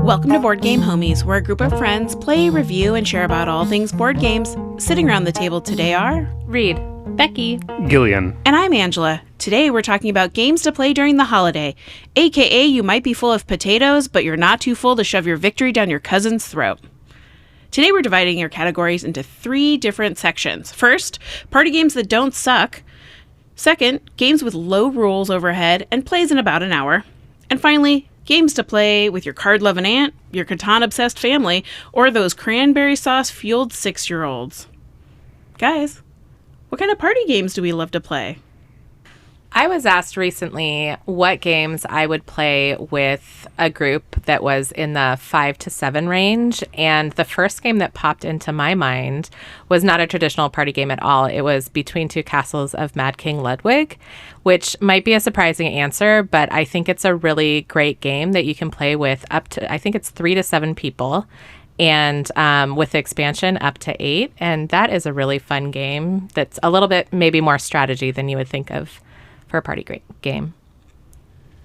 Welcome to Board Game Homies, where a group of friends play, review, and share about all things board games. Sitting around the table today are Reed, Becky, Gillian, and I'm Angela. Today we're talking about games to play during the holiday, aka you might be full of potatoes, but you're not too full to shove your victory down your cousin's throat. Today we're dividing your categories into 3 different sections. First, party games that don't suck. Second, games with low rules overhead and plays in about an hour. And finally, games to play with your card-loving aunt, your Catan-obsessed family, or those cranberry sauce-fueled 6-year-olds. Guys, what kind of party games do we love to play? I was asked recently what games I would play with a group that was in the 5 to 7 range, and the first game that popped into my mind was not a traditional party game at all. It was Between Two Castles of Mad King Ludwig, which might be a surprising answer, but I think it's a really great game that you can play with up to, I think it's 3 to 7 people, and with the expansion up to 8, and that is a really fun game that's a little bit maybe more strategy than you would think of for a party game.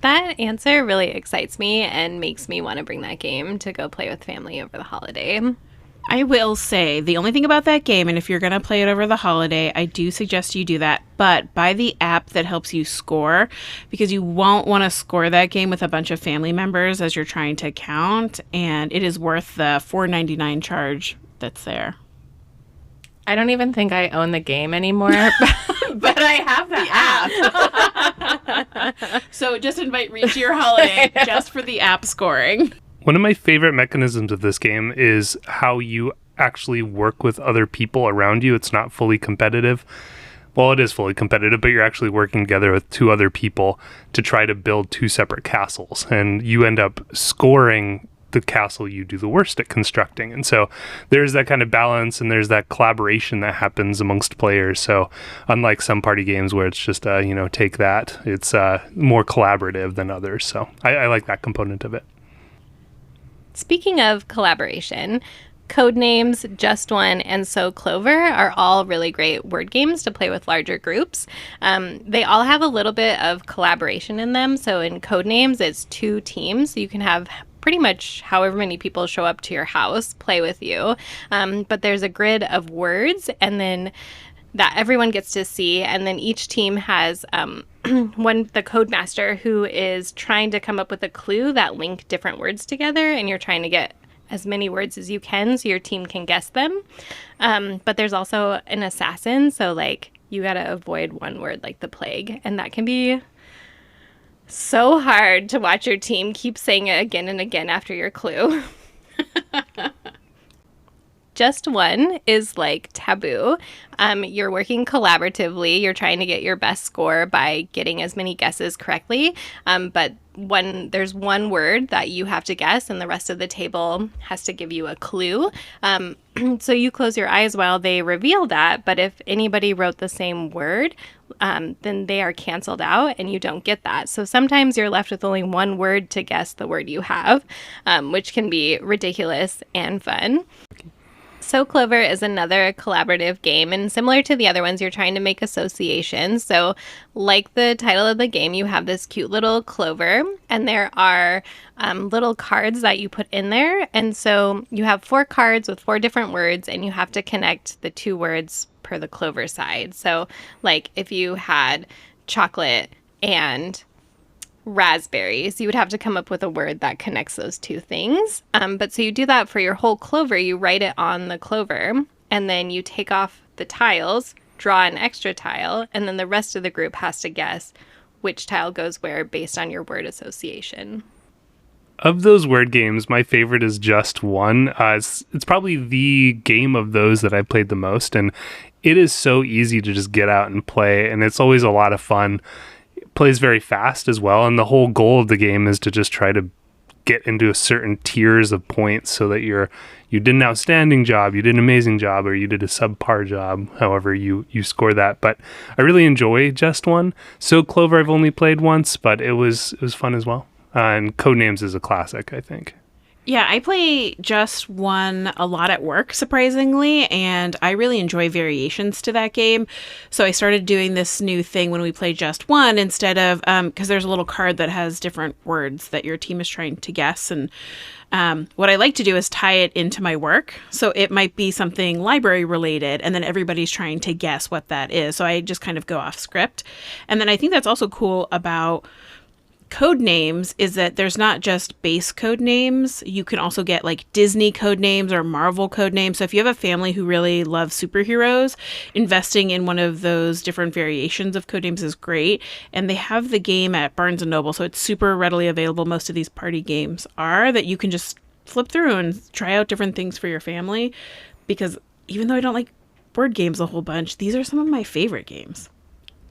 That answer really excites me and makes me want to bring that game to go play with family over the holiday. I will say, the only thing about that game, and if you're going to play it over the holiday, I do suggest you do that, but buy the app that helps you score, because you won't want to score that game with a bunch of family members as you're trying to count, and it is worth the $4.99 charge that's there. I don't even think I own the game anymore, but I have the app. So just invite Reed to your holiday just for the app scoring. one of my favorite mechanisms of this game is how you actually work with other people around you. It's not fully competitive. Well, it is fully competitive, but you're actually working together with 2 other people to try to build 2 separate castles. And you end up scoring the castle you do the worst at constructing. And so there's that kind of balance, and there's that collaboration that happens amongst players. So unlike some party games where it's just, take that, it's more collaborative than others. So I like that component of it. Speaking of collaboration, Codenames, Just One, and So Clover are all really great word games to play with larger groups. They all have a little bit of collaboration in them. So in Codenames, it's 2 teams. So you can have pretty much however many people show up to your house play with you. But there's a grid of words, and then that everyone gets to see. And then each team has the code master who is trying to come up with a clue that link different words together. And you're trying to get as many words as you can so your team can guess them. But there's also an assassin. So you got to avoid one word like the plague. And that can be so hard to watch your team keep saying it again and again after your clue. Just One is like Taboo. You're working collaboratively. You're trying to get your best score by getting as many guesses correctly. But there's one word that you have to guess, and the rest of the table has to give you a clue. So you close your eyes while they reveal that. But if anybody wrote the same word, then they are canceled out and you don't get that. So sometimes you're left with only one word to guess the word you have, which can be ridiculous and fun. So Clover is another collaborative game, and similar to the other ones, you're trying to make associations. So like the title of the game, you have this cute little clover, and there are little cards that you put in there. And so you have 4 cards with 4 different words, and you have to connect the 2 words per the clover side. So if you had chocolate and raspberries, you would have to come up with a word that connects those 2 things. But so you do that for your whole clover. You write it on the clover, and then you take off the tiles, draw an extra tile, and then the rest of the group has to guess which tile goes where based on your word association. Of those word games, my favorite is Just One. It's probably the game of those that I've played the most, and it is so easy to just get out and play, and it's always a lot of fun. Plays very fast as well, and the whole goal of the game is to just try to get into a certain tiers of points so that you did an outstanding job, you did an amazing job, or you did a subpar job, however you score that. But I really enjoy Just One. So Clover I've only played once, but it was fun as well. And Codenames is a classic, I think. Yeah, I play Just One a lot at work, surprisingly, and I really enjoy variations to that game. So I started doing this new thing when we play Just One instead of, because there's a little card that has different words that your team is trying to guess. And what I like to do is tie it into my work. So it might be something library related, and then everybody's trying to guess what that is. So I just kind of go off script. And then I think that's also cool about code names is that there's not just base code names. You can also get like Disney code names or Marvel code names. So if you have a family who really loves superheroes, investing in one of those different variations of code names is great. And they have the game at Barnes & Noble, so it's super readily available. Most of these party games are that you can just flip through and try out different things for your family. Because even though I don't like board games a whole bunch, these are some of my favorite games.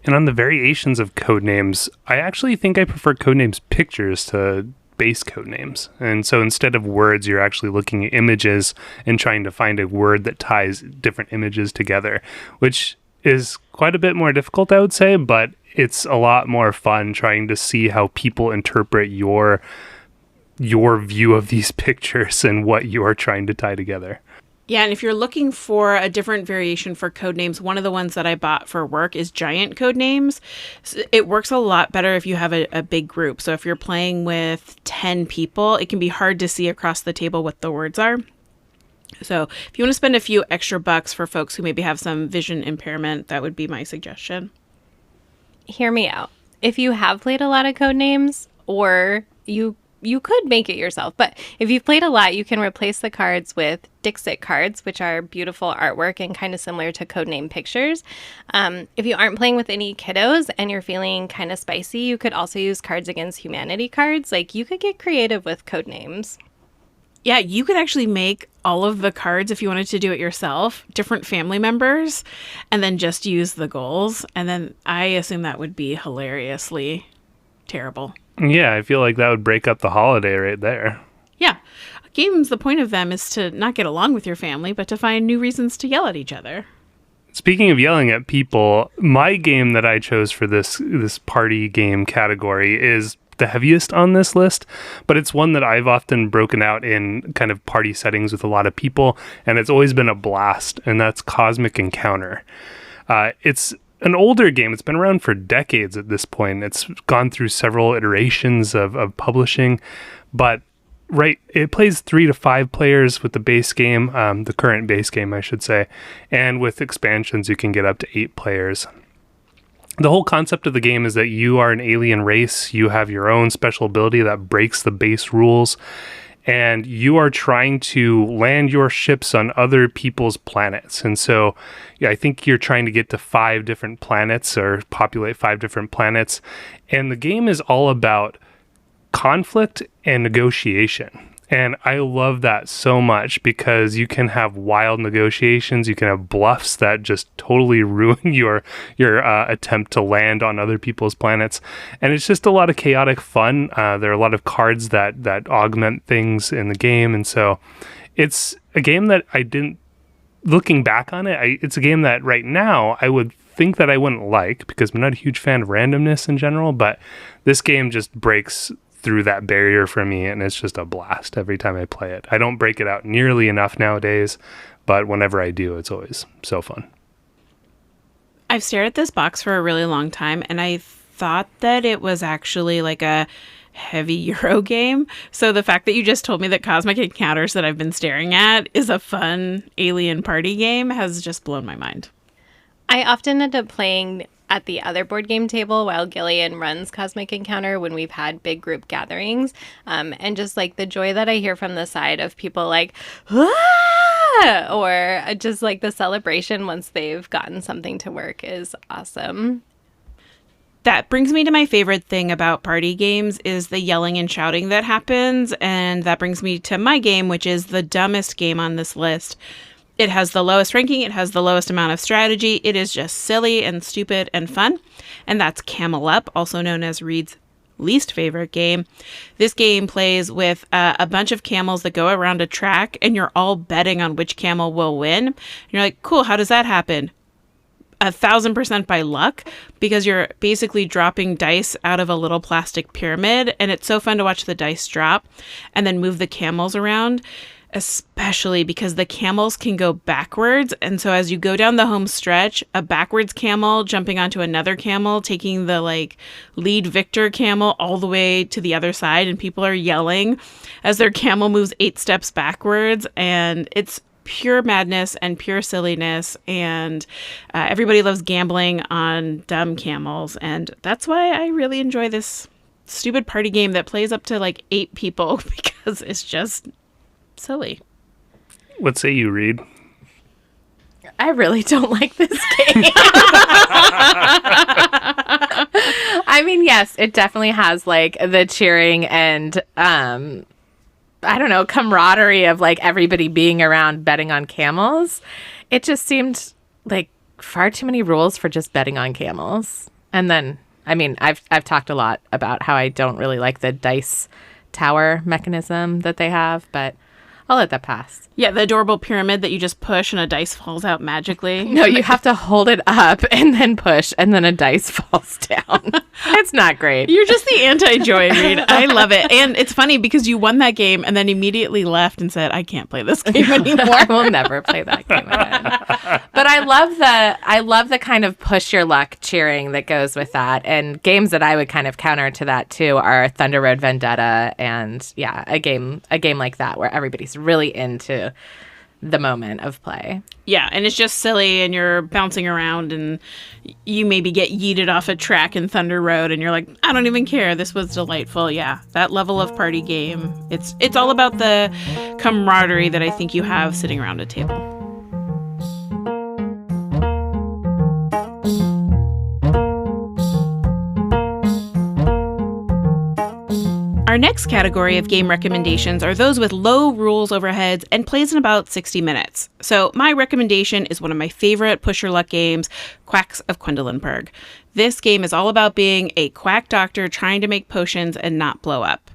And on the variations of code names, I actually think I prefer codenames pictures to base code names. And so instead of words, you're actually looking at images and trying to find a word that ties different images together, which is quite a bit more difficult, I would say, but it's a lot more fun trying to see how people interpret your view of these pictures and what you're trying to tie together. Yeah, and if you're looking for a different variation for code names, one of the ones that I bought for work is giant code names. So it works a lot better if you have a big group. So if you're playing with 10 people, it can be hard to see across the table what the words are. So if you want to spend a few extra bucks for folks who maybe have some vision impairment, that would be my suggestion. Hear me out. If you have played a lot of code names, or you could make it yourself, but if you've played a lot, you can replace the cards with Dixit cards, which are beautiful artwork and kind of similar to codename pictures. If you aren't playing with any kiddos and you're feeling kind of spicy, you could also use Cards Against Humanity cards. Like, you could get creative with codenames. Yeah, you could actually make all of the cards if you wanted to do it yourself, different family members, and then just use the goals. And then I assume that would be hilariously terrible. Yeah, I feel like that would break up the holiday right there. Yeah. Games, the point of them is to not get along with your family, but to find new reasons to yell at each other. Speaking of yelling at people, my game that I chose for this party game category is the heaviest on this list, but it's one that I've often broken out in kind of party settings with a lot of people, and it's always been a blast, and that's Cosmic Encounter. It's an older game. It's been around for decades at this point. It's gone through several iterations of publishing, but it plays 3 to 5 players with the base game, the current base game, I should say, and with expansions, you can get up to 8 players. The whole concept of the game is that you are an alien race. You have your own special ability that breaks the base rules, and you are trying to land your ships on other people's planets. And so I think you're trying to get to 5 different planets or populate 5 different planets. And the game is all about conflict and negotiation. And I love that so much because you can have wild negotiations. You can have bluffs that just totally ruin your attempt to land on other people's planets. And it's just a lot of chaotic fun. There are a lot of cards that augment things in the game. And so it's a game that looking back on it, it's a game that right now I would think that I wouldn't like because I'm not a huge fan of randomness in general. But this game just breaks through that barrier for me, and it's just a blast every time I play it. I don't break it out nearly enough nowadays, but whenever I do, it's always so fun. I've stared at this box for a really long time, and I thought that it was actually like a heavy Euro game. So the fact that you just told me that Cosmic Encounters that I've been staring at is a fun alien party game has just blown my mind. I often end up playing at the other board game table while Gillian runs Cosmic Encounter when we've had big group gatherings. And just like the joy that I hear from the side of people like, ah! Or just like the celebration once they've gotten something to work is awesome. That brings me to my favorite thing about party games is the yelling and shouting that happens. And that brings me to my game, which is the dumbest game on this list. It has the lowest ranking. It has the lowest amount of strategy. It is just silly and stupid and fun. And that's Camel Up, also known as Reed's least favorite game. This game plays with a bunch of camels that go around a track, and you're all betting on which camel will win. And you're like, cool, how does that happen? 1,000% by luck, because you're basically dropping dice out of a little plastic pyramid, and it's so fun to watch the dice drop and then move the camels around, especially because the camels can go backwards. And so as you go down the home stretch, a backwards camel jumping onto another camel, taking the lead victor camel all the way to the other side, and people are yelling as their camel moves 8 steps backwards, and it's pure madness and pure silliness, and everybody loves gambling on dumb camels, and that's why I really enjoy this stupid party game that plays up to 8 people because it's just silly. What say you, Reed? I really don't like this game. I mean, yes, it definitely has the cheering and I don't know, camaraderie of everybody being around betting on camels. It just seemed like far too many rules for just betting on camels. And then, I mean, I've talked a lot about how I don't really like the dice tower mechanism that they have, but I'll let that pass. Yeah, the adorable pyramid that you just push and a dice falls out magically. No, you have to hold it up and then push, and then a dice falls down. It's not great. You're just the anti-Joy, Reed. I love it. And it's funny because you won that game and then immediately left and said, I can't play this game anymore. I will never play that game again. But I love the kind of push your luck cheering that goes with that. And games that I would kind of counter to that too are Thunder Road Vendetta and a game like that where everybody's really into the moment of play. Yeah, and it's just silly and you're bouncing around and you maybe get yeeted off a track in Thunder Road and you're like, I don't even care. This was delightful. Yeah, that level of party game. It's all about the camaraderie that I think you have sitting around a table. Our next category of game recommendations are those with low rules overheads and plays in about 60 minutes. So my recommendation is one of my favorite push your luck games, Quacks of Quedlinburg. This game is all about being a quack doctor trying to make potions and not blow up.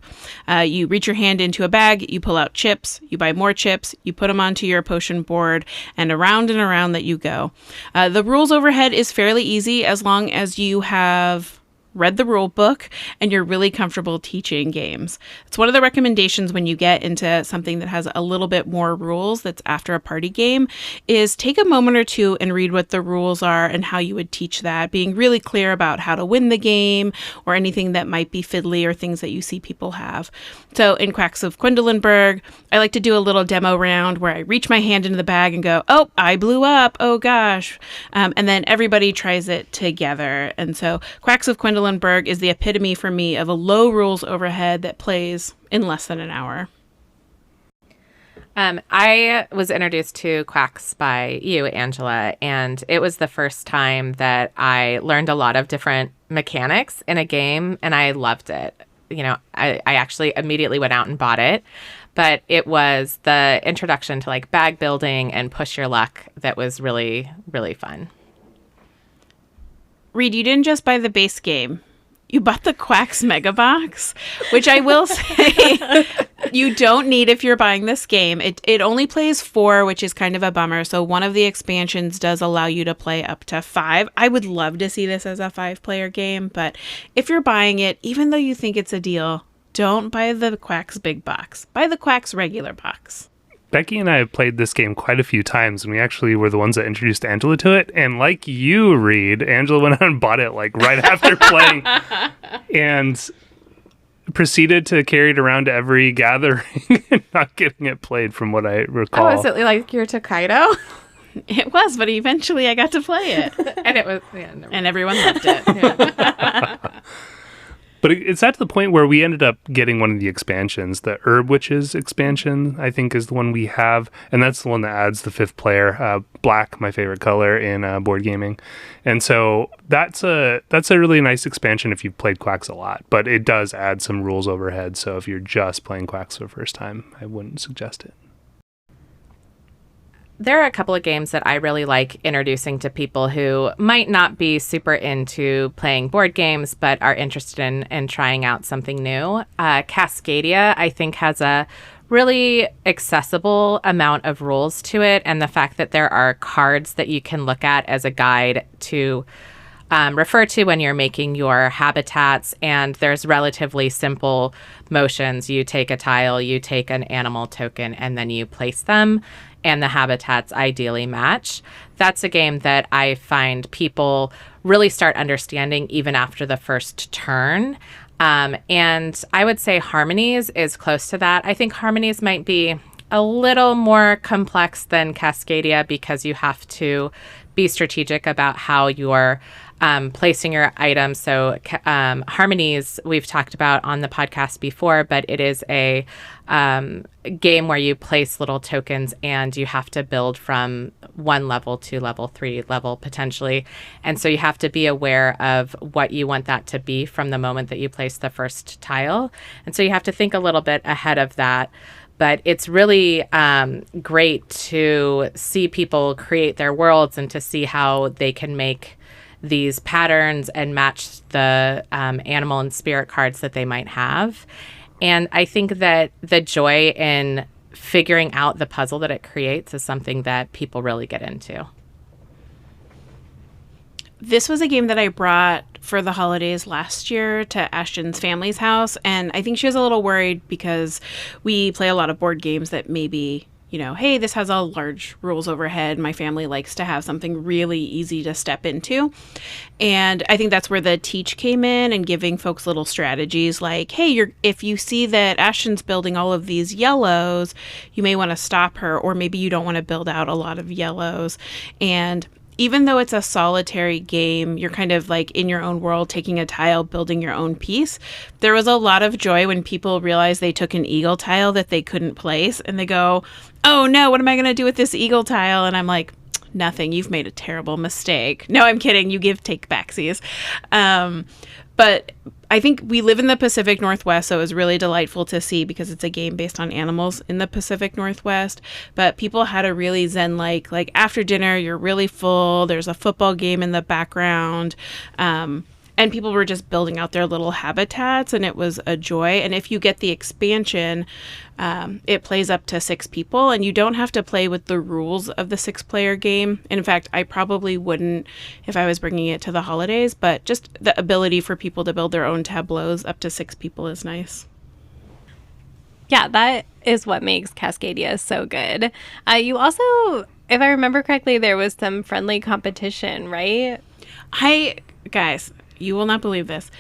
You reach your hand into a bag, you pull out chips, you buy more chips, you put them onto your potion board, and around that you go. The rules overhead is fairly easy as long as you have read the rule book and you're really comfortable teaching games. It's one of the recommendations when you get into something that has a little bit more rules that's after a party game is take a moment or two and read what the rules are and how you would teach that, being really clear about how to win the game or anything that might be fiddly or things that you see people have. So in Quacks of Quedlinburg, I like to do a little demo round where I reach my hand into the bag and go, oh, I blew up, oh gosh. And then everybody tries it together. And so Quacks of Quedlinburg is the epitome for me of a low rules overhead that plays in less than an hour. I was introduced to Quacks by you, Angela, and it was the first time that I learned a lot of different mechanics in a game, and I loved it. You know, I actually immediately went out and bought it, but it was the introduction to bag building and push your luck that was really, really fun. Reed, you didn't just buy the base game. You bought the Quacks Mega Box, which I will say you don't need if you're buying this game. It only plays 4, which is kind of a bummer. So one of the expansions does allow you to play up to 5. I would love to see this as a 5-player game, but if you're buying it, even though you think it's a deal, don't buy the Quacks Big Box. Buy the Quacks regular box. Becky and I have played this game quite a few times, and we actually were the ones that introduced Angela to it. And like you, Reed, Angela went out and bought it right after playing and proceeded to carry it around to every gathering and not getting it played from what I recall. Oh, is it like your Tokaido? It was, but eventually I got to play it. And it was, and everyone loved it. Yeah. But it's at the point where we ended up getting one of the expansions. The Herb Witches expansion, I think, is the one we have. And that's the one that adds the 5th player. Black, my favorite color in board gaming. And so that's a really nice expansion if you've played Quacks a lot. But it does add some rules overhead. So if you're just playing Quacks for the first time, I wouldn't suggest it. There are a couple of games that I really like introducing to people who might not be super into playing board games, but are interested in trying out something new. Cascadia, I think, has a really accessible amount of rules to it, and the fact that there are cards that you can look at as a guide to refer to when you're making your habitats, and there's relatively simple motions. You take a tile, you take an animal token, and then you place them, and the habitats ideally match. That's a game that I find people really start understanding even after the first turn. And I would say Harmonies is close to that. I think Harmonies might be a little more complex than Cascadia because you have to be strategic about how you're placing your items. So Harmonies, we've talked about on the podcast before, but it is a game where you place little tokens and you have to build from 1 level to level 3 level potentially. And so you have to be aware of what you want that to be from the moment that you place the first tile. And so you have to think a little bit ahead of that. But it's really great to see people create their worlds and to see how they can make these patterns and match the animal and spirit cards that they might have. And I think that the joy in figuring out the puzzle that it creates is something that people really get into. This was a game that I brought for the holidays last year to Ashton's family's house, and I think she was a little worried because we play a lot of board games that maybe, you know, hey, this has a large rules overhead. My family likes to have something really easy to step into. And I think that's where the teach came in and giving folks little strategies like, hey, if you see that Ashton's building all of these yellows, you may want to stop her, or maybe you don't want to build out a lot of yellows. And even though it's a solitary game, you're kind of like in your own world, taking a tile, building your own piece. There was a lot of joy when people realized they took an eagle tile that they couldn't place, and they go, oh no, what am I going to do with this eagle tile? And I'm like, nothing. You've made a terrible mistake. No, I'm kidding. You take backsies. But I think we live in the Pacific Northwest, so it was really delightful to see because it's a game based on animals in the Pacific Northwest. But people had a really zen-like after dinner, you're really full. There's a football game in the background. And people were just building out their little habitats, and it was a joy. And if you get the expansion, it plays up to 6 people, and you don't have to play with the rules of the 6-player game. In fact, I probably wouldn't if I was bringing it to the holidays, but just the ability for people to build their own tableaus up to 6 people is nice. Yeah, that is what makes Cascadia so good. You also, if I remember correctly, there was some friendly competition, right? Guys, you will not believe this.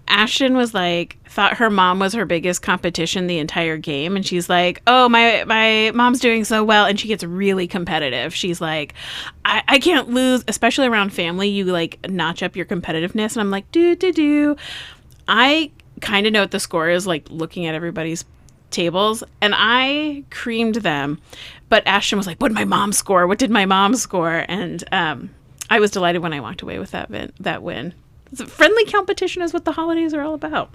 Ashton was thought her mom was her biggest competition the entire game. And she's like, oh, my mom's doing so well. And she gets really competitive. She's like, I can't lose, especially around family. You notch up your competitiveness. And I'm like, do. I kind of know what the score is, looking at everybody's tables. And I creamed them. But Ashton was like, what did my mom score? What did my mom score? And I was delighted when I walked away with that win. Friendly competition is what the holidays are all about.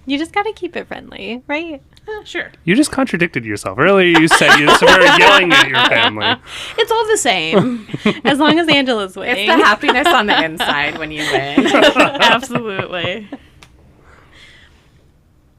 You just got to keep it friendly, right? Sure. You just contradicted yourself. Earlier you said you were yelling at your family. It's all the same. As long as Angela's winning. It's the happiness on the inside when you win. Absolutely.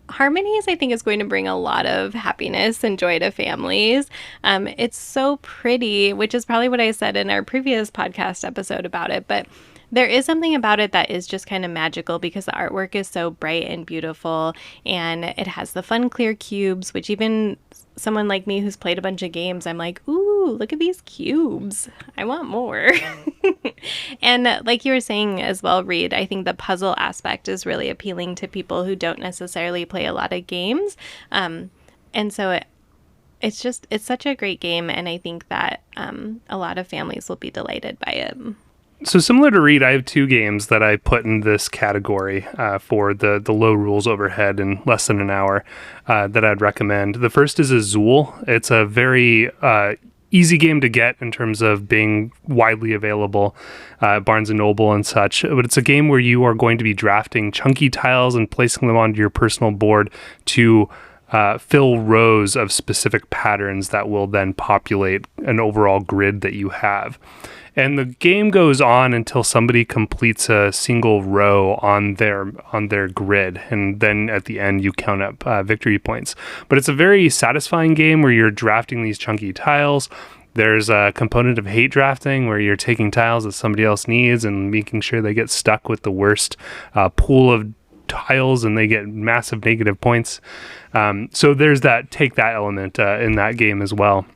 Harmonies, I think, is going to bring a lot of happiness and joy to families. It's so pretty, which is probably what I said in our previous podcast episode about it, but there is something about it that is just kind of magical because the artwork is so bright and beautiful, and it has the fun clear cubes, which even someone like me who's played a bunch of games, I'm like, ooh, look at these cubes. I want more. And like you were saying as well, Reed, I think the puzzle aspect is really appealing to people who don't necessarily play a lot of games. And so it's such a great game, and I think that a lot of families will be delighted by it. So similar to Reed, I have 2 games that I put in this category for the low rules overhead in less than an hour that I'd recommend. The first is Azul. It's a very easy game to get in terms of being widely available at Barnes & Noble and such. But it's a game where you are going to be drafting chunky tiles and placing them onto your personal board to fill rows of specific patterns that will then populate an overall grid that you have. And the game goes on until somebody completes a single row on their grid, and then at the end you count up victory points. But it's a very satisfying game where you're drafting these chunky tiles. There's a component of hate drafting where you're taking tiles that somebody else needs and making sure they get stuck with the worst pool of tiles and they get massive negative points. So there's that element in that game as well.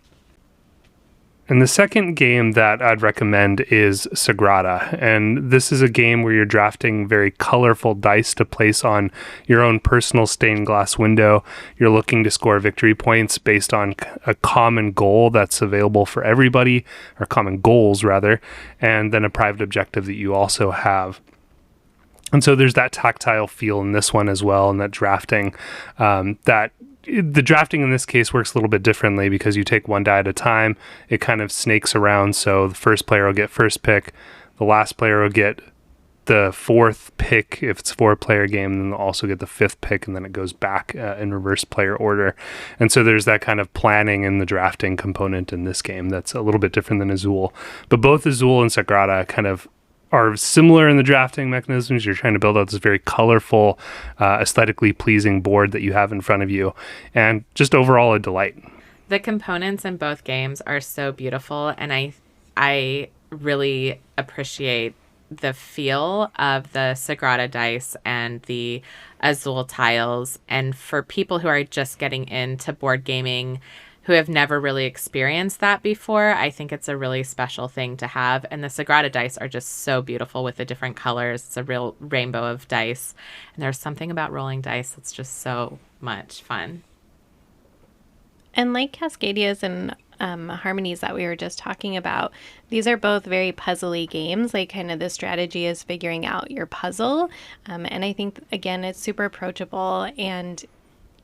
And the second game that I'd recommend is Sagrada. And this is a game where you're drafting very colorful dice to place on your own personal stained glass window. You're looking to score victory points based on a common goal that's available for everybody, or common goals rather, and then a private objective that you also have. And so there's that tactile feel in this one as well, and that drafting the drafting in this case works a little bit differently because you take one die at a time. It kind of snakes around. So the first player will get first pick. The last player will get the fourth pick if it's a 4-player game. And then they'll also get the fifth pick. And then it goes back in reverse player order. And so there's that kind of planning in the drafting component in this game that's a little bit different than Azul. But both Azul and Sagrada kind of are similar in the drafting mechanisms. You're trying to build out this very colorful, aesthetically pleasing board that you have in front of you, and just overall a delight. The components in both games are so beautiful, and I really appreciate the feel of the Sagrada dice and the Azul tiles. And for people who are just getting into board gaming, who have never really experienced that before, I think it's a really special thing to have. And the Sagrada dice are just so beautiful with the different colors. It's a real rainbow of dice. And there's something about rolling dice that's just so much fun. And like Cascadias and Harmonies that we were just talking about, these are both very puzzly games. Like, kind of the strategy is figuring out your puzzle. And I think, again, it's super approachable and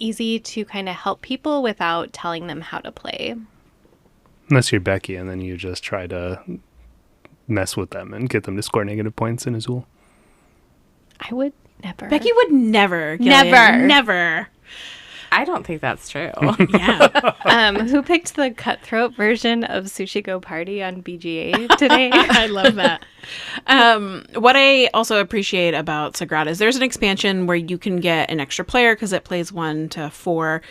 easy to kind of help people without telling them how to play. Unless you're Becky and then you just try to mess with them and get them to score negative points in Azul. I would never. Becky would never. Never. I don't think that's true. Yeah. Who picked the cutthroat version of Sushi Go Party on BGA today? I love that. What I also appreciate about Sagrada is there's an expansion where you can get an extra player because it plays 1 to 4.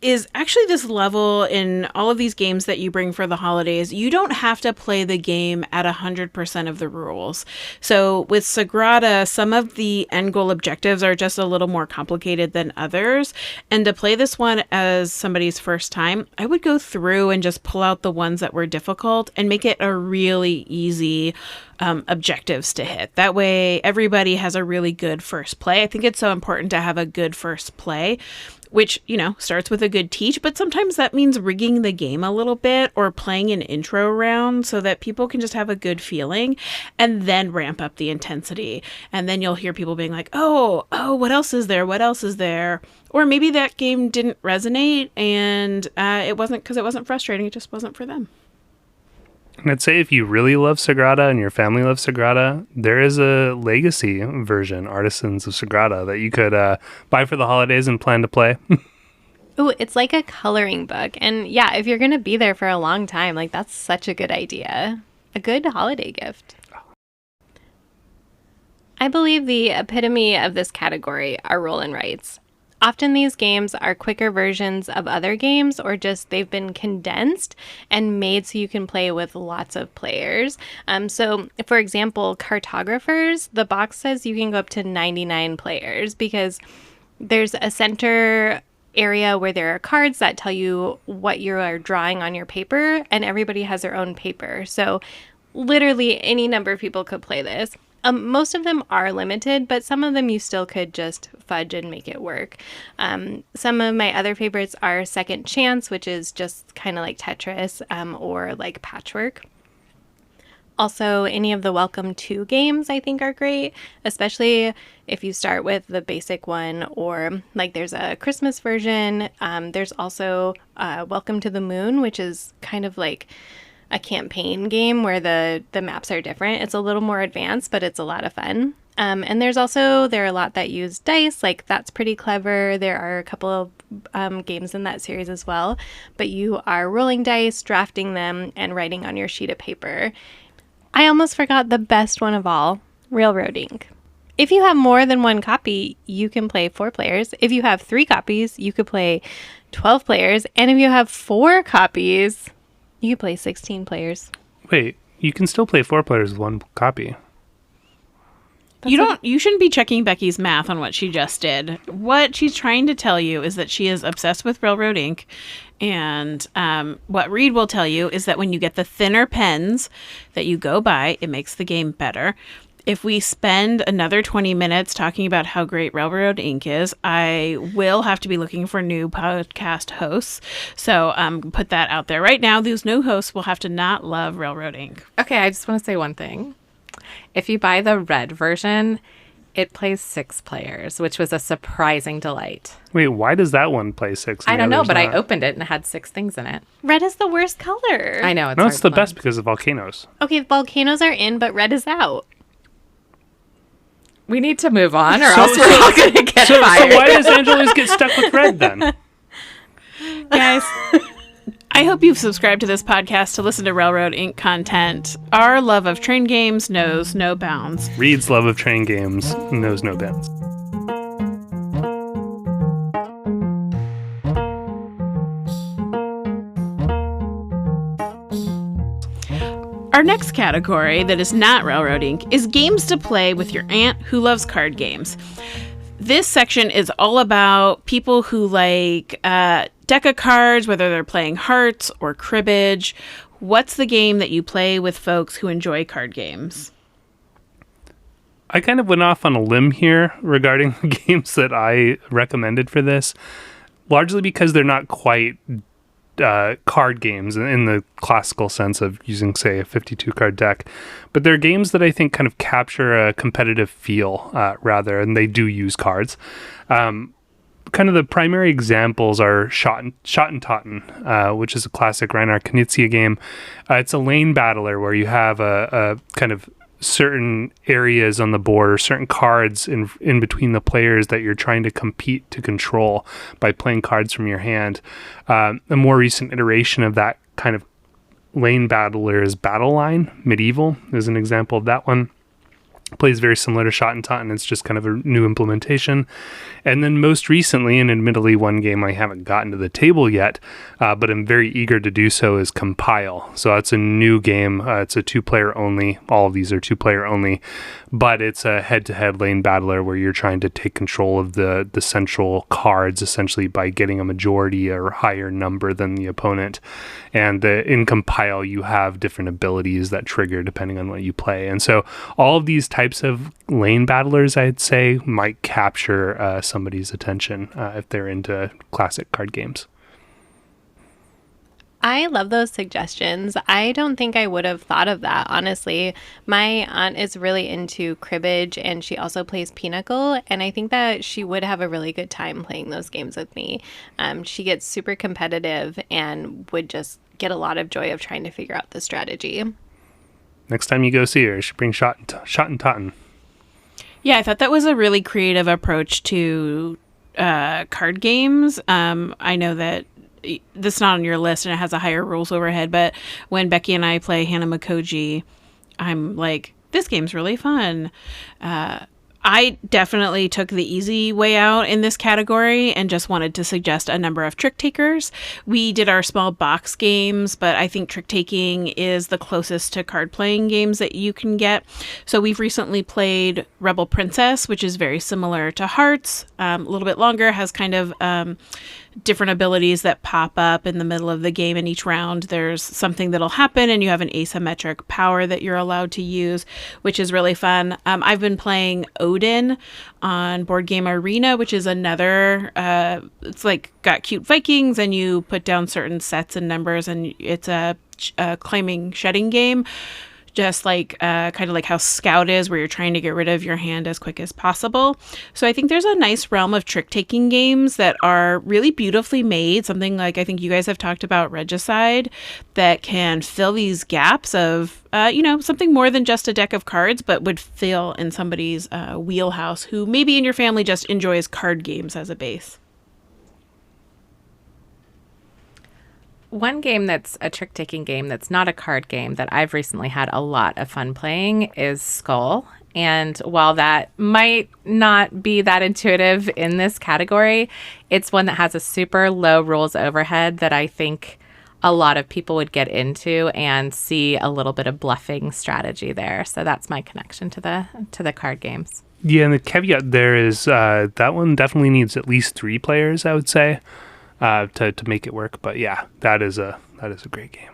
Is actually this level in all of these games that you bring for the holidays. You don't have to play the game at 100% of the rules. So with Sagrada, some of the end goal objectives are just a little more complicated than others. And to play this one as somebody's first time, I would go through and just pull out the ones that were difficult and make it a really easy objectives to hit. That way everybody has a really good first play. I think it's so important to have a good first play, which, starts with a good teach, but sometimes that means rigging the game a little bit or playing an intro round so that people can just have a good feeling and then ramp up the intensity. And then you'll hear people being like, oh, what else is there? What else is there? Or maybe that game didn't resonate and it wasn't because it wasn't frustrating. It just wasn't for them. And I'd say if you really love Sagrada and your family loves Sagrada, there is a legacy version, Artisans of Sagrada, that you could buy for the holidays and plan to play. Ooh, it's like a coloring book. And yeah, if you're going to be there for a long time, like that's such a good idea. A good holiday gift. I believe the epitome of this category are roll and writes. Often these games are quicker versions of other games, or just they've been condensed and made so you can play with lots of players. So, for example, Cartographers, the box says you can go up to 99 players because there's a center area where there are cards that tell you what you are drawing on your paper, and everybody has their own paper. So literally any number of people could play this. Most of them are limited, but some of them you still could just fudge and make it work. Some of my other favorites are Second Chance, which is just kind of like Tetris or like Patchwork. Also, any of the Welcome To games I think are great, especially if you start with the basic one, or like there's a Christmas version. There's also Welcome to the Moon, which is kind of like a campaign game where the maps are different. It's a little more advanced, but it's a lot of fun. And there are a lot that use dice, like That's Pretty Clever. There are a couple of games in that series as well, but you are rolling dice, drafting them, and writing on your sheet of paper. I almost forgot the best one of all, railroading. If you have more than one copy, you can play 4 players. If you have 3 copies, you could play 12 players. And if you have 4 copies, you could play 16 players. Wait, you can still play 4 players with 1 copy. You shouldn't be checking Becky's math on what she just did. What she's trying to tell you is that she is obsessed with Railroad Ink. And what Reed will tell you is that when you get the thinner pens that you go buy, it makes the game better. If we spend another 20 minutes talking about how great Railroad Ink is, I will have to be looking for new podcast hosts. So put that out there. Right now, those new hosts will have to not love Railroad Ink. Okay, I just want to say one thing. If you buy the red version, it plays 6 players, which was a surprising delight. Wait, why does that one play 6? I don't know, but I opened it and it had 6 things in it. Red is the worst color. I know. No, it's the best because of volcanoes. Okay, volcanoes are in, but red is out. We need to move on or else we're all going to get fired. So why does Angela always get stuck with red then? Guys, I hope you've subscribed to this podcast to listen to Railroad Ink content. Our love of train games knows no bounds. Reed's love of train games knows no bounds. Our next category that is not Railroad Ink is games to play with your aunt who loves card games. This section is all about people who like deck of cards, whether they're playing hearts or cribbage. What's the game that you play with folks who enjoy card games? I kind of went off on a limb here regarding the games that I recommended for this, largely because they're not quite card games in the classical sense of using, say, a 52 card deck, but they're games that I think kind of capture a competitive feel rather, and they do use cards. Kind of the primary examples are Shot and Totten, which is a classic Reinhard Knizia game. It's a lane battler where you have a kind of certain areas on the board or certain cards in between the players that you're trying to compete to control by playing cards from your hand. A more recent iteration of that kind of lane battler is Battle Line. Medieval is an example of that one. Plays very similar to Shot and Totten. It's just kind of a new implementation. And then most recently, and admittedly one game I haven't gotten to the table yet, but I'm very eager to do so, is Compile. So that's a new game. It's a 2-player only. All of these are 2-player only. But it's a head-to-head lane battler where you're trying to take control of the central cards, essentially by getting a majority or higher number than the opponent. And in Compile, you have different abilities that trigger depending on what you play. And so all of these types of lane battlers, I'd say, might capture somebody's attention if they're into classic card games. I love those suggestions. I don't think I would have thought of that, honestly. My aunt is really into cribbage, and she also plays Pinochle, and I think that she would have a really good time playing those games with me. She gets super competitive and would just get a lot of joy of trying to figure out the strategy. Next time you go see her, you should bring Shot and Totten. Yeah, I thought that was a really creative approach to card games. I know that this is not on your list and it has a higher rules overhead, but when Becky and I play Hannah Makoji, I'm like, this game's really fun. I definitely took the easy way out in this category and just wanted to suggest a number of trick takers. We did our small box games, but I think trick taking is the closest to card playing games that you can get. So we've recently played Rebel Princess, which is very similar to Hearts, a little bit longer, has kind of different abilities that pop up in the middle of the game. In each round, there's something that'll happen and you have an asymmetric power that you're allowed to use, which is really fun. I've been playing Odin on Board Game Arena, which is another, it's like got cute Vikings and you put down certain sets and numbers, and it's a claiming shedding game. Just like kind of like how Scout is, where you're trying to get rid of your hand as quick as possible. So I think there's a nice realm of trick-taking games that are really beautifully made. Something like I think you guys have talked about Regicide, that can fill these gaps of, something more than just a deck of cards, but would fill in somebody's wheelhouse who maybe in your family just enjoys card games as a base. One game that's a trick-taking game that's not a card game that I've recently had a lot of fun playing is Skull. And while that might not be that intuitive in this category, it's one that has a super low rules overhead that I think a lot of people would get into and see a little bit of bluffing strategy there. So that's my connection to the card games. Yeah, and the caveat there is that one definitely needs at least 3 players, I would say, to make it work. But yeah, that is a great game.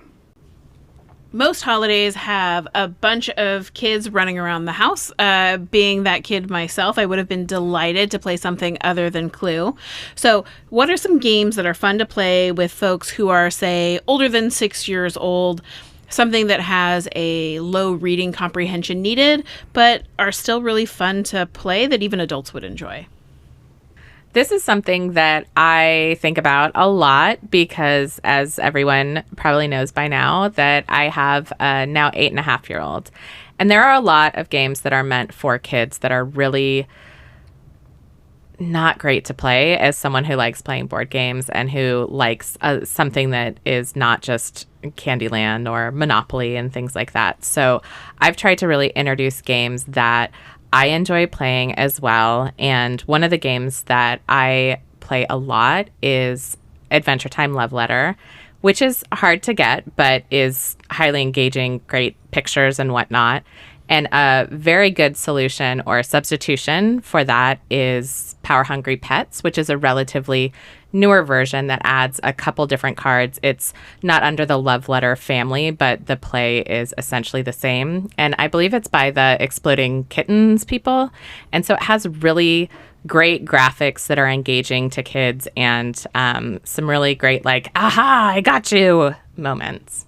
Most holidays have a bunch of kids running around the house. Being that kid myself, I would have been delighted to play something other than Clue. So what are some games that are fun to play with folks who are, say, older than 6 years old, something that has a low reading comprehension needed, but are still really fun to play that even adults would enjoy? This is something that I think about a lot because, as everyone probably knows by now, that I have a now 8.5-year-old. And there are a lot of games that are meant for kids that are really not great to play as someone who likes playing board games and who likes something that is not just Candyland or Monopoly and things like that. So I've tried to really introduce games that I enjoy playing as well. And one of the games that I play a lot is Adventure Time Love Letter, which is hard to get, but is highly engaging, great pictures and whatnot. And a very good solution or substitution for that is Power Hungry Pets, which is a relatively newer version that adds a couple different cards. It's not under the Love Letter family, but the play is essentially the same. And I believe it's by the Exploding Kittens people. And so it has really great graphics that are engaging to kids and some really great, like, aha, I got you moments.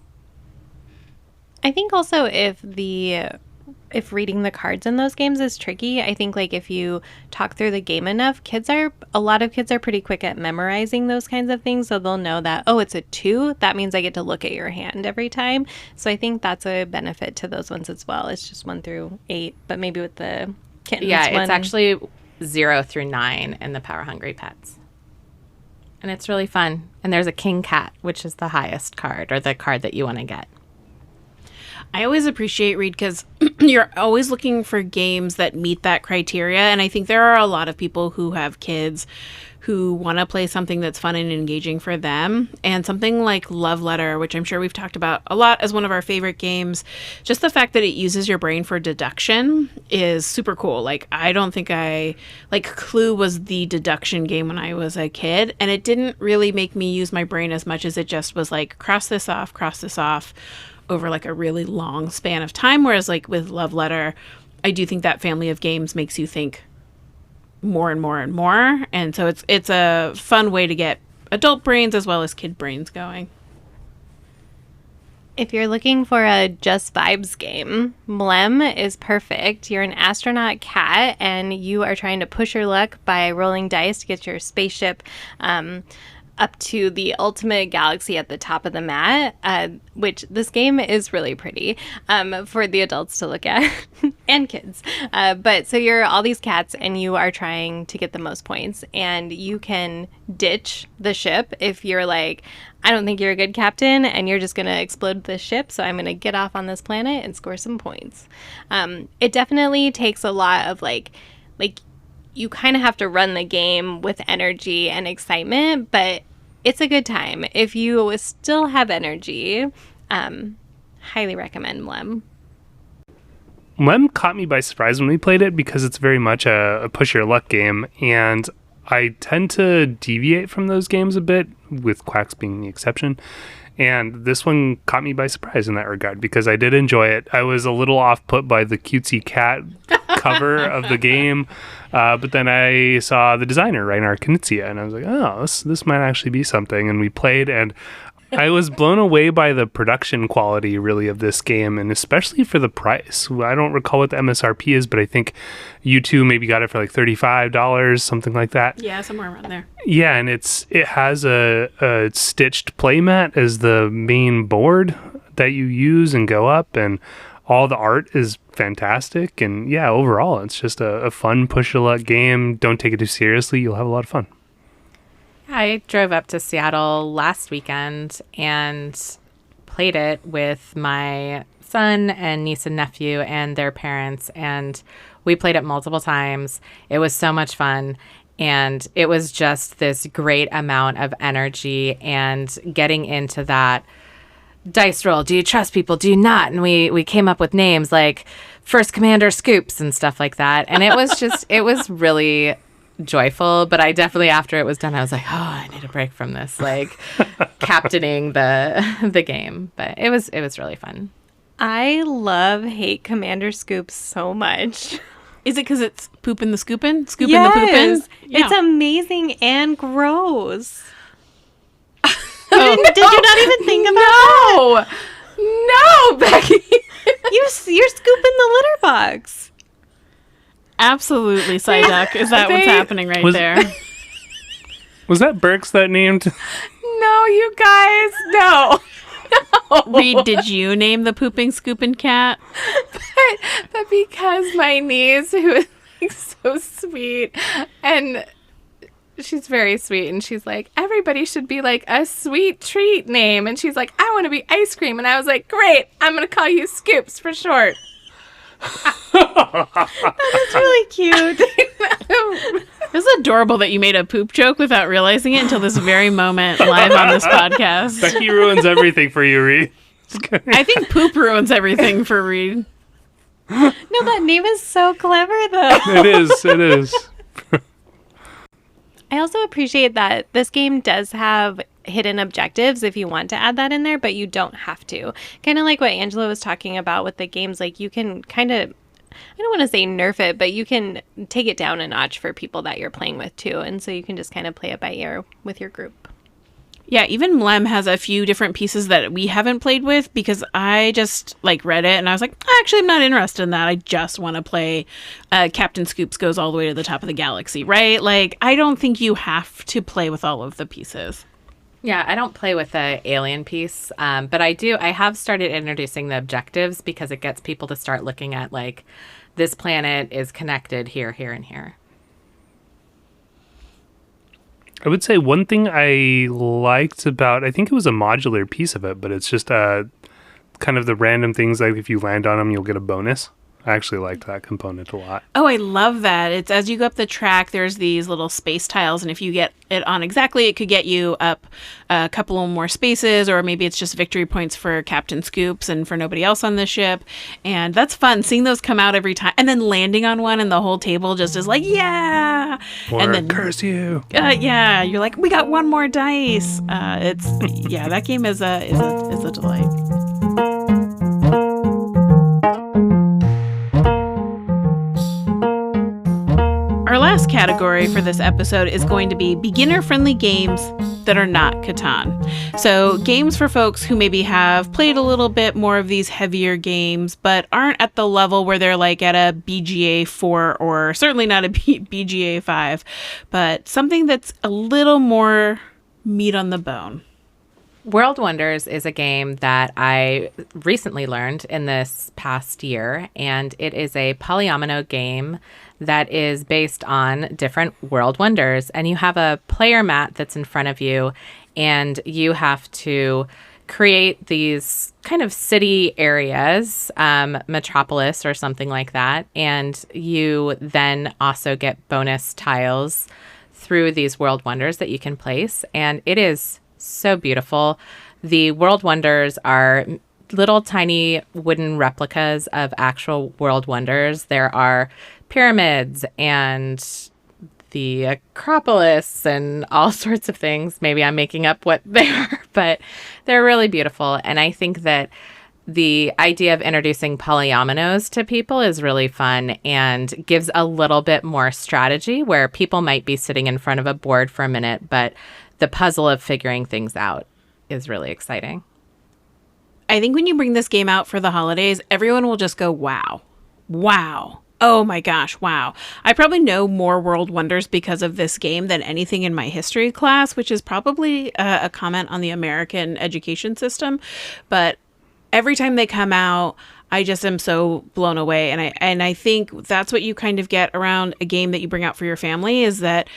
I think also if reading the cards in those games is tricky, I think like if you talk through the game enough, a lot of kids are pretty quick at memorizing those kinds of things. So they'll know that, oh, it's a 2. That means I get to look at your hand every time. So I think that's a benefit to those ones as well. It's just 1 through 8, but maybe with the kittens. Yeah, it's actually 0 through 9 in the Power Hungry Pets. And it's really fun. And there's a king cat, which is the highest card or the card that you want to get. I always appreciate Reed because you're always looking for games that meet that criteria. And I think there are a lot of people who have kids who want to play something that's fun and engaging for them. And something like Love Letter, which I'm sure we've talked about a lot as one of our favorite games, just the fact that it uses your brain for deduction is super cool. Like, I don't think Clue was the deduction game when I was a kid. And it didn't really make me use my brain as much as it just was like, cross this off over like a really long span of time. Whereas like with Love Letter, I do think that family of games makes you think more and more and more. And so it's a fun way to get adult brains as well as kid brains going. If you're looking for a just vibes game, Mlem is perfect. You're an astronaut cat and you are trying to push your luck by rolling dice to get your spaceship up to the ultimate galaxy at the top of the mat, which this game is really pretty for the adults to look at and kids. But so you're all these cats and you are trying to get the most points, and you can ditch the ship if you're like, I don't think you're a good captain and you're just going to explode the ship, so I'm going to get off on this planet and score some points. It definitely takes a lot of like you kind of have to run the game with energy and excitement, but it's a good time. If you still have energy, highly recommend Mlem. Mlem caught me by surprise when we played it because it's very much a push your luck game, and I tend to deviate from those games a bit, with Quacks being the exception. And this one caught me by surprise in that regard because I did enjoy it. I was a little off put by the cutesy cat cover of the game, but then I saw the designer, Reinar Knizia, and I was like, oh, this might actually be something. And we played, and I was blown away by the production quality, really, of this game, and especially for the price. I don't recall what the MSRP is, but I think you two maybe got it for like $35, something like that. Yeah, somewhere around there. Yeah, and it has a stitched playmat as the main board that you use and go up, and all the art is fantastic. And yeah, overall, it's just a fun push-a-luck game. Don't take it too seriously. You'll have a lot of fun. I drove up to Seattle last weekend and played it with my son and niece and nephew and their parents, and we played it multiple times. It was so much fun, and it was just this great amount of energy and getting into that dice roll. Do you trust people? Do you not? And we came up with names like First Commander Scoops and stuff like that, and it was just it was really joyful. But I definitely, after it was done, I was like, oh, I need a break from this, like captaining the game. But it was really fun. I hate Commander Scoops so much. Is it because it's pooping the scooping? Scooping the pooping? Yeah. It's amazing and gross. Did you not even think about that? No, Becky. You're scooping the litter box. Absolutely, Psyduck. Is that what's happening right there? Was that Burks that named? No, you guys, no. Reed, did you name the pooping scooping cat? But because my niece, who is like so sweet, and she's very sweet, and she's like, everybody should be like a sweet treat name, and she's like, I want to be ice cream, and I was like, great, I'm gonna call you Scoops for short. That's really cute. It was adorable that you made a poop joke without realizing it until this very moment live on this podcast. Becky ruins everything for you, Reed. I think poop ruins everything for Reed. No, that name is so clever, though. It is. I also appreciate that this game does have hidden objectives if you want to add that in there, but you don't have to. Kind of like what Angela was talking about with the games, like you can kind of, I don't want to say nerf it, but you can take it down a notch for people that you're playing with too. And so you can just kind of play it by ear with your group. Yeah, even Mlem has a few different pieces that we haven't played with because I just like read it and I was like, actually, I'm not interested in that. I just want to play Captain Scoops Goes All the Way to the Top of the Galaxy, right? Like, I don't think you have to play with all of the pieces. Yeah, I don't play with the alien piece, but I have started introducing the objectives because it gets people to start looking at like, this planet is connected here, here, and here. I would say one thing I liked about, I think it was a modular piece of it, but it's just kind of the random things, like if you land on them, you'll get a bonus. I actually liked that component a lot. Oh, I love that. It's as you go up the track, there's these little space tiles, and if you get it on exactly, it could get you up a couple of more spaces, or maybe it's just victory points for Captain Scoops and for nobody else on the ship. And that's fun, seeing those come out every time, and then landing on one, and the whole table just is like, yeah! Or and then curse you. Yeah, you're like, we got one more dice. That game is a delight. Our last category for this episode is going to be beginner-friendly games that are not Catan. So games for folks who maybe have played a little bit more of these heavier games, but aren't at the level where they're like at a BGA 4 or certainly not a BGA 5, but something that's a little more meat on the bone. World Wonders is a game that I recently learned in this past year, and it is a polyomino game that is based on different world wonders. And you have a player mat that's in front of you, and you have to create these kind of city areas, metropolis or something like that. And you then also get bonus tiles through these world wonders that you can place. And it is so beautiful. The world wonders are little tiny wooden replicas of actual world wonders. There are pyramids and the Acropolis and all sorts of things. Maybe I'm making up what they are, but they're really beautiful. And I think that the idea of introducing polyominoes to people is really fun and gives a little bit more strategy where people might be sitting in front of a board for a minute, but the puzzle of figuring things out is really exciting. I think when you bring this game out for the holidays, everyone will just go, wow, wow. Oh my gosh, wow. I probably know more world wonders because of this game than anything in my history class, which is probably a comment on the American education system. But every time they come out, I just am so blown away. And I think that's what you kind of get around a game that you bring out for your family is that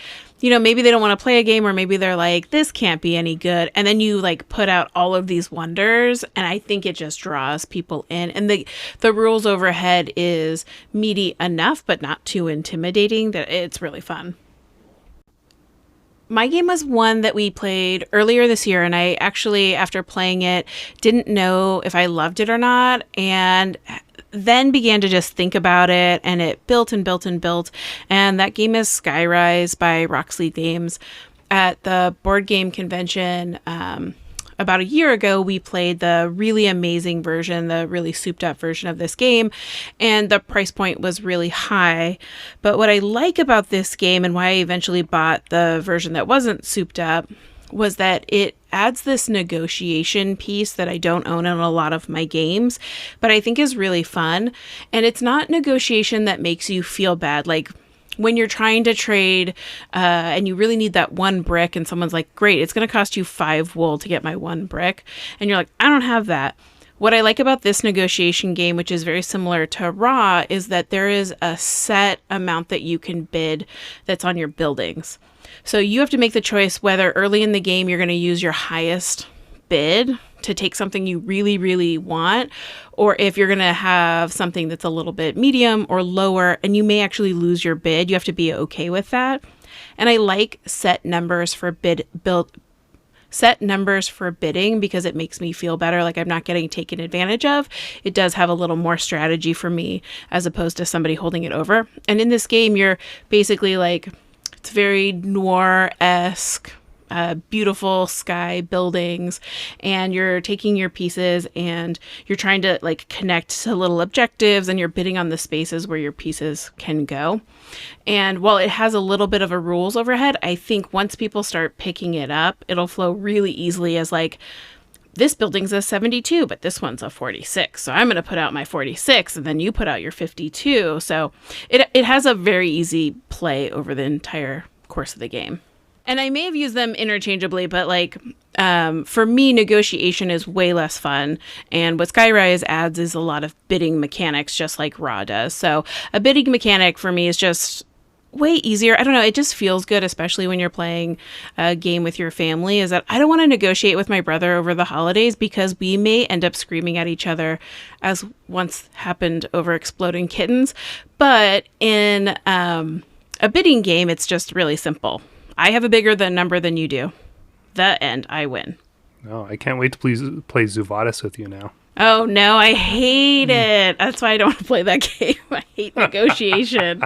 maybe they don't want to play a game, or maybe they're like, this can't be any good. And then you like put out all of these wonders, and I think it just draws people in. And the rules overhead is meaty enough, but not too intimidating, that it's really fun. My game was one that we played earlier this year, and I actually, after playing it, didn't know if I loved it or not, and then began to just think about it, and it built and built and built. And that game is Skyrise by Roxley Games. At the board game convention about a year ago, we played the really amazing version, the really souped up version of this game, and the price point was really high. But what I like about this game, and why I eventually bought the version that wasn't souped up, was that it adds this negotiation piece that I don't own in a lot of my games, but I think is really fun. And it's not negotiation that makes you feel bad. Like when you're trying to trade and you really need that one brick, and someone's like, great, it's going to cost you 5 wool to get my 1 brick. And you're like, I don't have that. What I like about this negotiation game, which is very similar to Raw, is that there is a set amount that you can bid that's on your buildings. So you have to make the choice whether early in the game you're going to use your highest bid to take something you really, really want, or if you're going to have something that's a little bit medium or lower, and you may actually lose your bid. You have to be okay with that. And I like set numbers for bidding because it makes me feel better, like I'm not getting taken advantage of. It does have a little more strategy for me as opposed to somebody holding it over. And in this game, you're basically like, it's very noir-esque, beautiful sky buildings, and you're taking your pieces and you're trying to like connect to little objectives, and you're bidding on the spaces where your pieces can go. And while it has a little bit of a rules overhead, I think once people start picking it up, it'll flow really easily as like, this building's a 72, but this one's a 46. So I'm going to put out my 46, and then you put out your 52. So it has a very easy play over the entire course of the game. And I may have used them interchangeably, but like for me, negotiation is way less fun. And what Skyrise adds is a lot of bidding mechanics, just like Raw does. So a bidding mechanic for me is just way easier. I don't know. It just feels good, especially when you're playing a game with your family, is that I don't want to negotiate with my brother over the holidays because we may end up screaming at each other, as once happened over exploding kittens. But in a bidding game, it's just really simple. I have a bigger number than you do. The end. I win. Oh, I can't wait to play Zuvadis with you now. Oh, no. I hate it. That's why I don't want to play that game. I hate negotiation.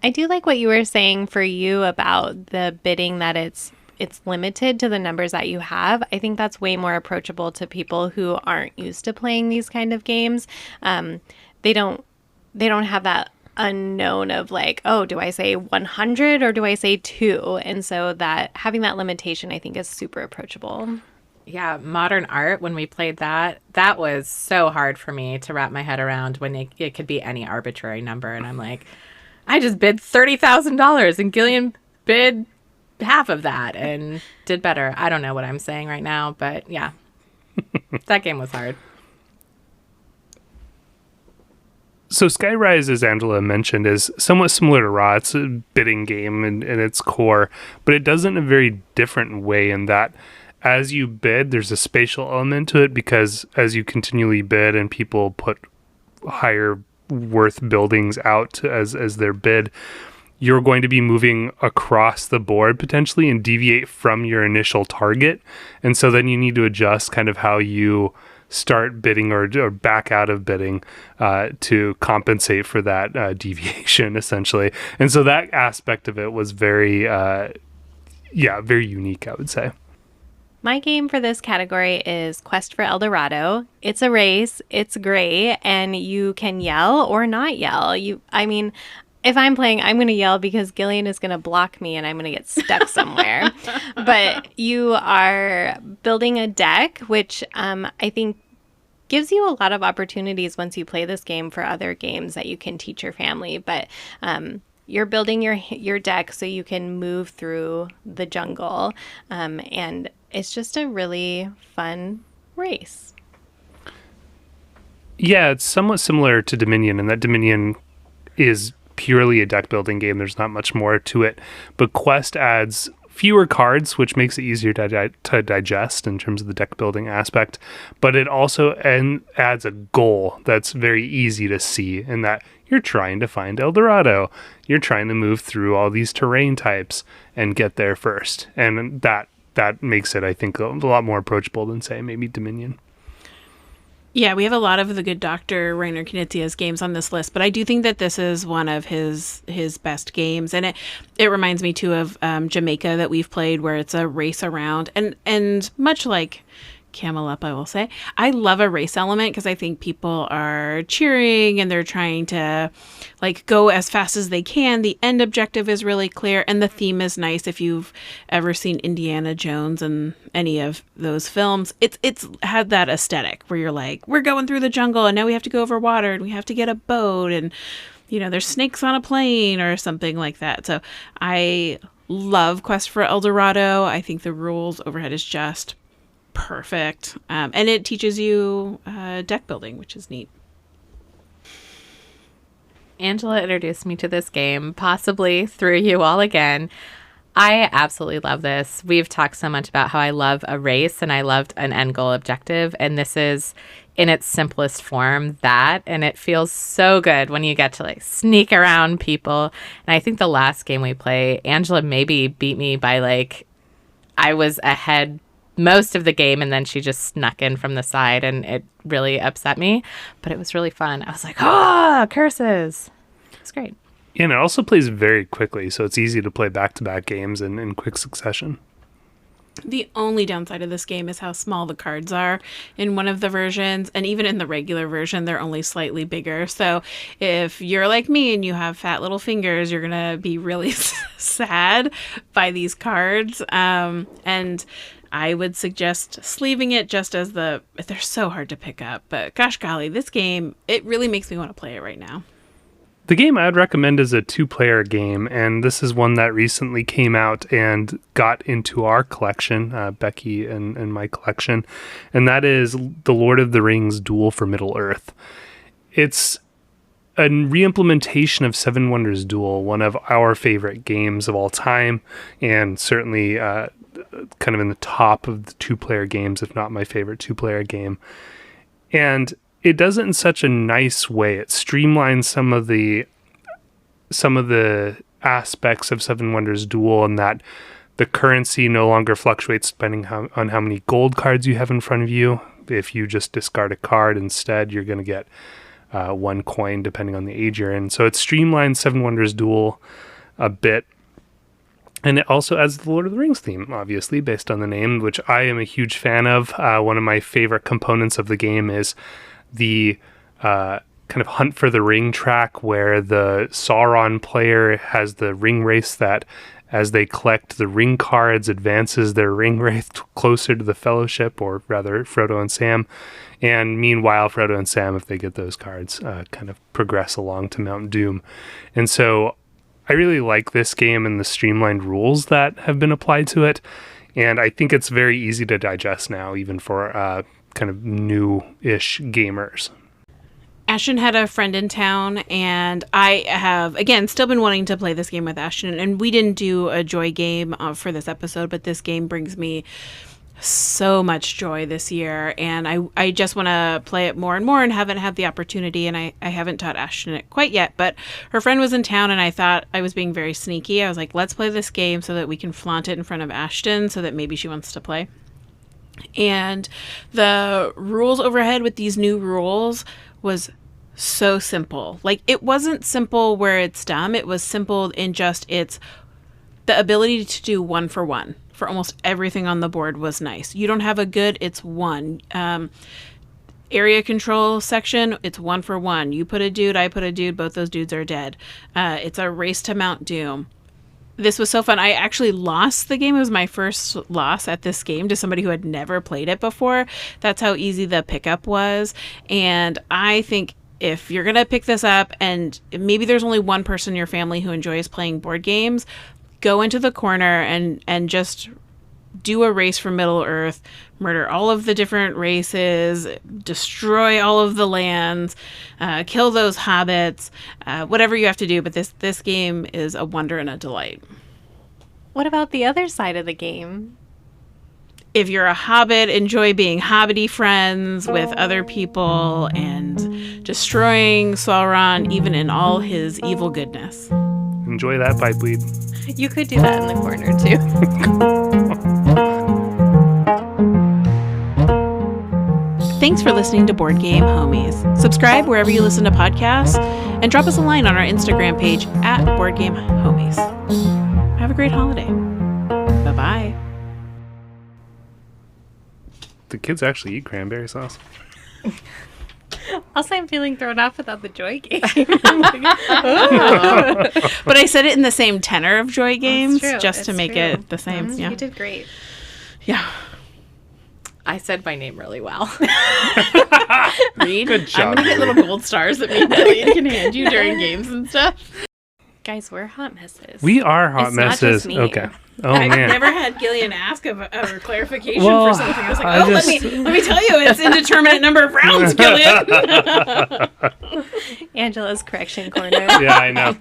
I do like what you were saying for you about the bidding, that it's limited to the numbers that you have. I think that's way more approachable to people who aren't used to playing these kind of games. They don't have that unknown of like, oh, do I say 100 or do I say 2? And so that having that limitation, I think, is super approachable. Yeah, Modern Art, when we played that was so hard for me to wrap my head around, when it could be any arbitrary number. And I'm like, I just bid $30,000 and Gillian bid half of that and did better. I don't know what I'm saying right now, but yeah, that game was hard. So Skyrise, as Angela mentioned, is somewhat similar to Raw. It's a bidding game in its core, but it does it in a very different way in that as you bid, there's a spatial element to it, because as you continually bid and people put higher worth buildings out as their bid, you're going to be moving across the board potentially and deviate from your initial target. And so then you need to adjust kind of how you start bidding or back out of bidding to compensate for that deviation, essentially. And so that aspect of it was very unique, I would say. My game for this category is Quest for El Dorado. It's a race, it's great, and you can yell or not yell. If I'm playing, I'm going to yell because Gillian is going to block me and I'm going to get stuck somewhere. But you are building a deck, which I think gives you a lot of opportunities once you play this game for other games that you can teach your family. But you're building your deck so you can move through the jungle, and it's just a really fun race. Yeah, it's somewhat similar to Dominion in that Dominion is purely a deck building game. There's not much more to it. But Quest adds fewer cards, which makes it easier to digest in terms of the deck building aspect. But it also adds a goal that's very easy to see, in that you're trying to find El Dorado. You're trying to move through all these terrain types and get there first. And that makes it, I think, a lot more approachable than, say, maybe Dominion. Yeah, we have a lot of the good Dr. Rainer Knizia's games on this list, but I do think that this is one of his best games. And it reminds me, too, of Jamaica that we've played, where it's a race around. And much like Camel Up, I will say, I love a race element because I think people are cheering and they're trying to like go as fast as they can. The end objective is really clear and the theme is nice. If you've ever seen Indiana Jones and any of those films, it's had that aesthetic where you're like, we're going through the jungle and now we have to go over water and we have to get a boat and, you know, there's snakes on a plane or something like that. So I love Quest for El Dorado. I think the rules overhead is just perfect. And it teaches you deck building, which is neat. Angela introduced me to this game, possibly through you all again. I absolutely love this. We've talked so much about how I love a race and I loved an end goal objective. And this is, in its simplest form, that. And it feels so good when you get to like sneak around people. And I think the last game we play, Angela maybe beat me by like, I was ahead most of the game and then she just snuck in from the side and it really upset me, but it was really fun. I was like, curses. It's great. And it also plays very quickly, so it's easy to play back-to-back games in quick succession. The only downside of this game is how small the cards are in one of the versions, and even in the regular version, they're only slightly bigger. So if you're like me and you have fat little fingers, you're going to be really sad by these cards. And I would suggest sleeving it just as they're so hard to pick up. But gosh golly, this game, it really makes me want to play it right now. The game I'd recommend is a 2-player game, and this is one that recently came out and got into our collection, Becky and my collection, and that is The Lord of the Rings Duel for Middle-earth. It's a re-implementation of Seven Wonders Duel, one of our favorite games of all time, and certainly kind of in the top of the 2-player games, if not my favorite 2-player game. And it does it in such a nice way. It streamlines some of the aspects of Seven Wonders Duel, and that the currency no longer fluctuates depending on how many gold cards you have in front of you. If you just discard a card instead, you're going to get 1 coin depending on the age you're in. So it streamlines Seven Wonders Duel a bit. And it also adds the Lord of the Rings theme, obviously, based on the name, which I am a huge fan of. One of my favorite components of the game is the kind of Hunt for the Ring track, where the Sauron player has the ring race that, as they collect the ring cards, advances their ring race closer to the Fellowship, or rather Frodo and Sam. And meanwhile, Frodo and Sam, if they get those cards, kind of progress along to Mount Doom. And so I really like this game and the streamlined rules that have been applied to it. And I think it's very easy to digest now, even for kind of new-ish gamers. Ashton had a friend in town, and I have, again, still been wanting to play this game with Ashton. And we didn't do a joy game for this episode, but this game brings me so much joy this year. And I just want to play it more and more and haven't had the opportunity. And I haven't taught Ashton it quite yet, but her friend was in town and I thought I was being very sneaky. I was like, let's play this game so that we can flaunt it in front of Ashton so that maybe she wants to play. And the rules overhead with these new rules was so simple. Like, it wasn't simple where it's dumb. It was simple in just the ability to do 1 for 1 for almost everything on the board was nice. You don't have a good, it's 1. Area control section, it's 1 for 1. You put a dude, I put a dude, both those dudes are dead. It's a race to Mount Doom. This was so fun. I actually lost the game. It was my first loss at this game to somebody who had never played it before. That's how easy the pickup was. And I think if you're going to pick this up and maybe there's only one person in your family who enjoys playing board games, go into the corner and just do a race for Middle Earth, murder all of the different races, destroy all of the lands, kill those hobbits, whatever you have to do. But this game is a wonder and a delight. What about the other side of the game? If you're a hobbit, enjoy being hobbity friends with other people and destroying Sauron even in all his evil goodness. Enjoy that pipeweed. You could do that in the corner, too. Thanks for listening to Board Game Homies. Subscribe wherever you listen to podcasts and drop us a line on our Instagram page at Board Game Homies. Have a great holiday. Bye-bye. Do kids actually eat cranberry sauce? Also, I'm feeling thrown off without the Joy game. But I said it in the same tenor of Joy Games true. just to It's make true. it the same. Yeah. You did great. Yeah. I said my name really well. Reed, Good job, I'm going to get little gold stars that Reed can hand you during games and stuff. Guys, we're hot messes. We are hot It's not messes. just me. Okay. Oh I've man. never had Gillian ask of a clarification Well, for something. I was like, I let me tell you, it's indeterminate number of rounds, Gillian. Angela's correction corner. Yeah, I know.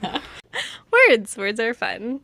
Words are fun.